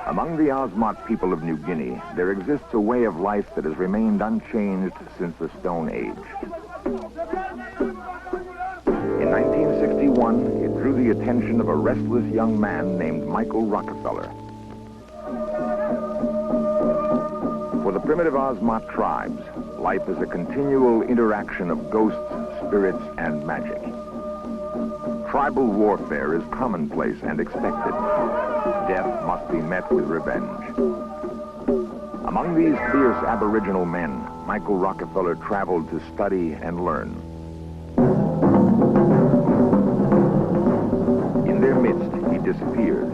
Among the Asmat people of New Guinea, there exists a way of life that has remained unchanged since the Stone Age. In 1961, it drew the attention of a restless young man named Michael Rockefeller. For the primitive Asmat tribes, life is a continual interaction of ghosts, spirits, and magic. Tribal warfare is commonplace and expected. Death must be met with revenge. Among these fierce Aboriginal men, Michael Rockefeller traveled to study and learn. In their midst, he disappeared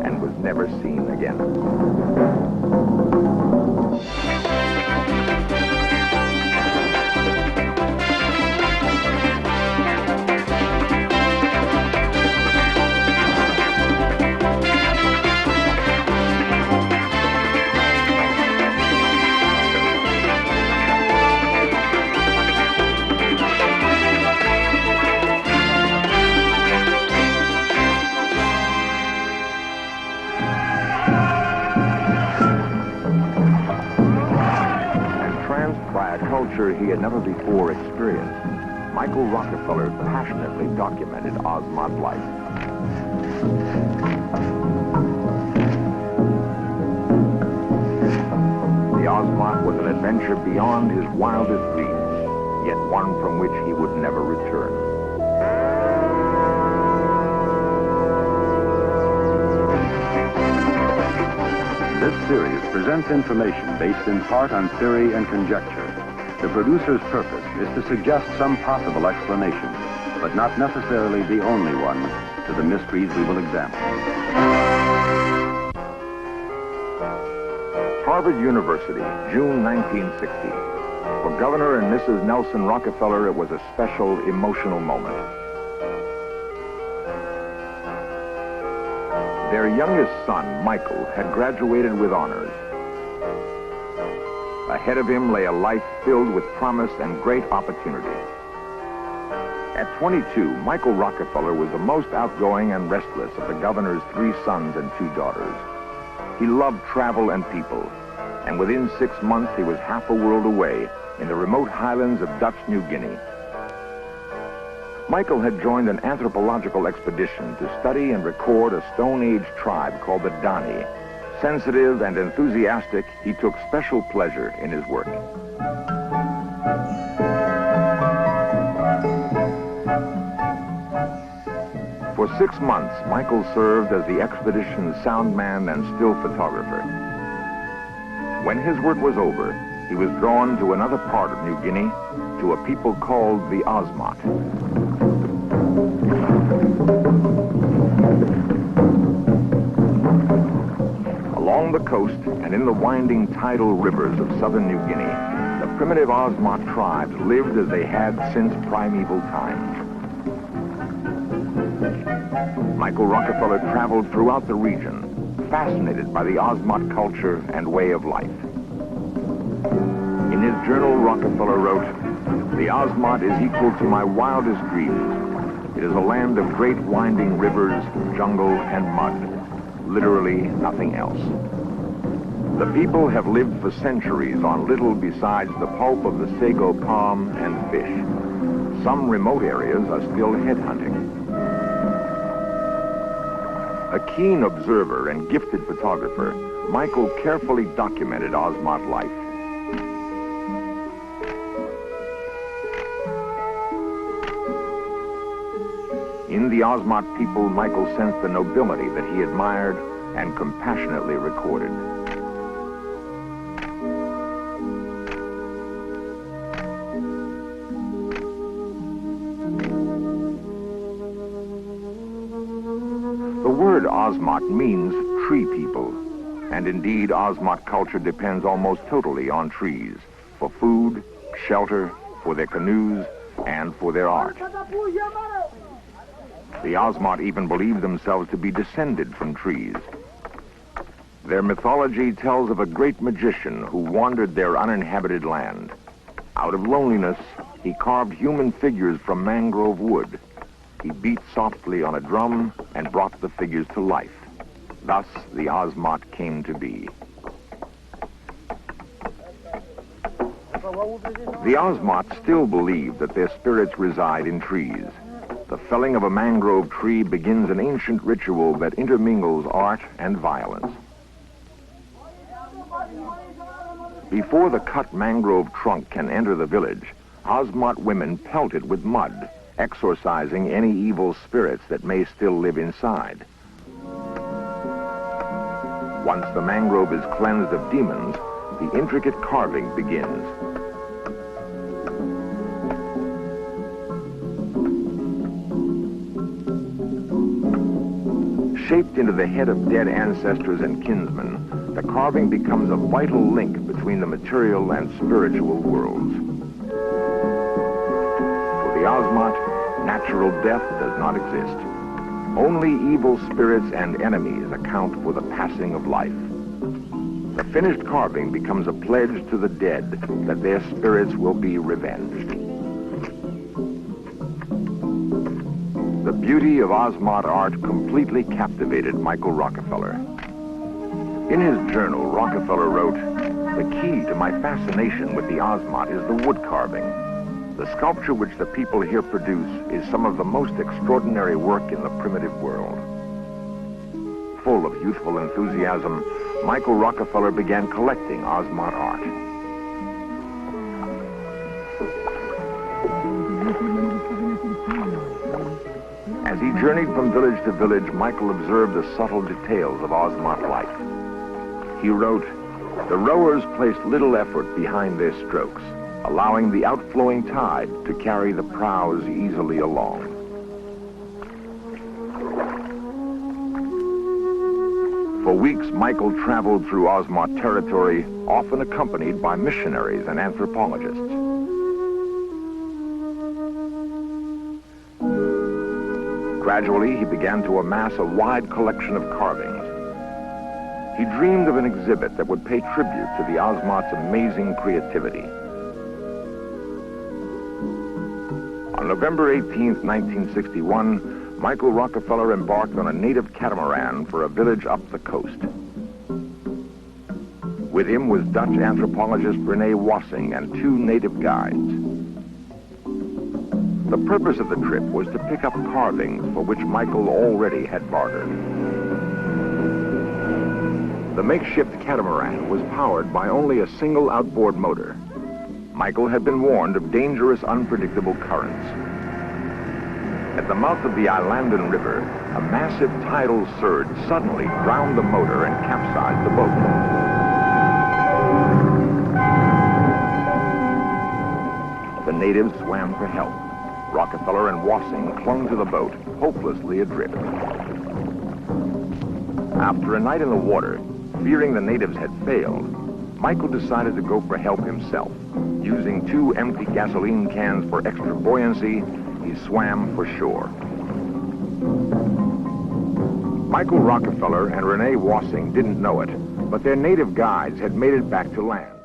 and was never seen again. He had never before experienced, Michael Rockefeller passionately documented Asmat life. The Asmat was an adventure beyond his wildest dreams, yet one from which he would never return. This series presents information based in part on theory and conjecture. The producer's purpose is to suggest some possible explanation, but not necessarily the only one, to the mysteries we will examine. Harvard University, June 1960. For Governor and Mrs. Nelson Rockefeller, it was a special, emotional moment. Their youngest son, Michael, had graduated with honors. Ahead of him lay a life filled with promise and great opportunity. At 22, Michael Rockefeller was the most outgoing and restless of the governor's 3 sons and 2 daughters. He loved travel and people, and within 6 months he was half a world away in the remote highlands of Dutch New Guinea. Michael had joined an anthropological expedition to study and record a Stone Age tribe called the Dani. Sensitive and enthusiastic, he took special pleasure in his work. For 6 months, Michael served as the expedition's soundman and still photographer. When his work was over, he was drawn to another part of New Guinea, to a people called the Asmat. Along the coast and in the winding tidal rivers of southern New Guinea, the primitive Asmat tribes lived as they had since primeval times. Michael Rockefeller traveled throughout the region, fascinated by the Asmat culture and way of life. In his journal, Rockefeller wrote, "The Asmat is equal to my wildest dreams. It is a land of great winding rivers, jungle, and mud. Literally nothing else. The people have lived for centuries on little besides the pulp of the sago palm and fish. Some remote areas are still headhunting." A keen observer and gifted photographer, Michael carefully documented Asmat life. In the Asmat people, Michael sensed the nobility that he admired and compassionately recorded. The word Asmat means tree people, and indeed Asmat culture depends almost totally on trees, for food, shelter, for their canoes, and for their art. The Asmat even believe themselves to be descended from trees. Their mythology tells of a great magician who wandered their uninhabited land. Out of loneliness, he carved human figures from mangrove wood. He beat softly on a drum and brought the figures to life. Thus, the Asmat came to be. The Asmat still believe that their spirits reside in trees. The felling of a mangrove tree begins an ancient ritual that intermingles art and violence. Before the cut mangrove trunk can enter the village, Asmat women pelt it with mud, exorcising any evil spirits that may still live inside. Once the mangrove is cleansed of demons, the intricate carving begins. Shaped into the head of dead ancestors and kinsmen, the carving becomes a vital link between the material and spiritual worlds. For the Asmat, natural death does not exist. Only evil spirits and enemies account for the passing of life. The finished carving becomes a pledge to the dead that their spirits will be revenged. The beauty of Asmat art completely captivated Michael Rockefeller. In his journal, Rockefeller wrote, "The key to my fascination with the Asmat is the wood carving. The sculpture which the people here produce is some of the most extraordinary work in the primitive world." Full of youthful enthusiasm, Michael Rockefeller began collecting Asmat art. As he journeyed from village to village, Michael observed the subtle details of Asmat life. He wrote, "The rowers placed little effort behind their strokes, allowing the outflowing tide to carry the prows easily along." For weeks, Michael traveled through Asmat territory, often accompanied by missionaries and anthropologists. Gradually, he began to amass a wide collection of carvings. He dreamed of an exhibit that would pay tribute to the Asmat's amazing creativity. On November 18, 1961, Michael Rockefeller embarked on a native catamaran for a village up the coast. With him was Dutch anthropologist Rene Wassing and 2 native guides. The purpose of the trip was to pick up carvings for which Michael already had bartered. The makeshift catamaran was powered by only a single outboard motor. Michael had been warned of dangerous, unpredictable currents. At the mouth of the Islandan River, a massive tidal surge suddenly drowned the motor and capsized the boat. The natives swam for help. Rockefeller and Wassing clung to the boat, hopelessly adrift. After a night in the water, fearing the natives had failed, Michael decided to go for help himself. Using 2 empty gasoline cans for extra buoyancy, he swam for shore. Michael Rockefeller and Rene Wassing didn't know it, but their native guides had made it back to land.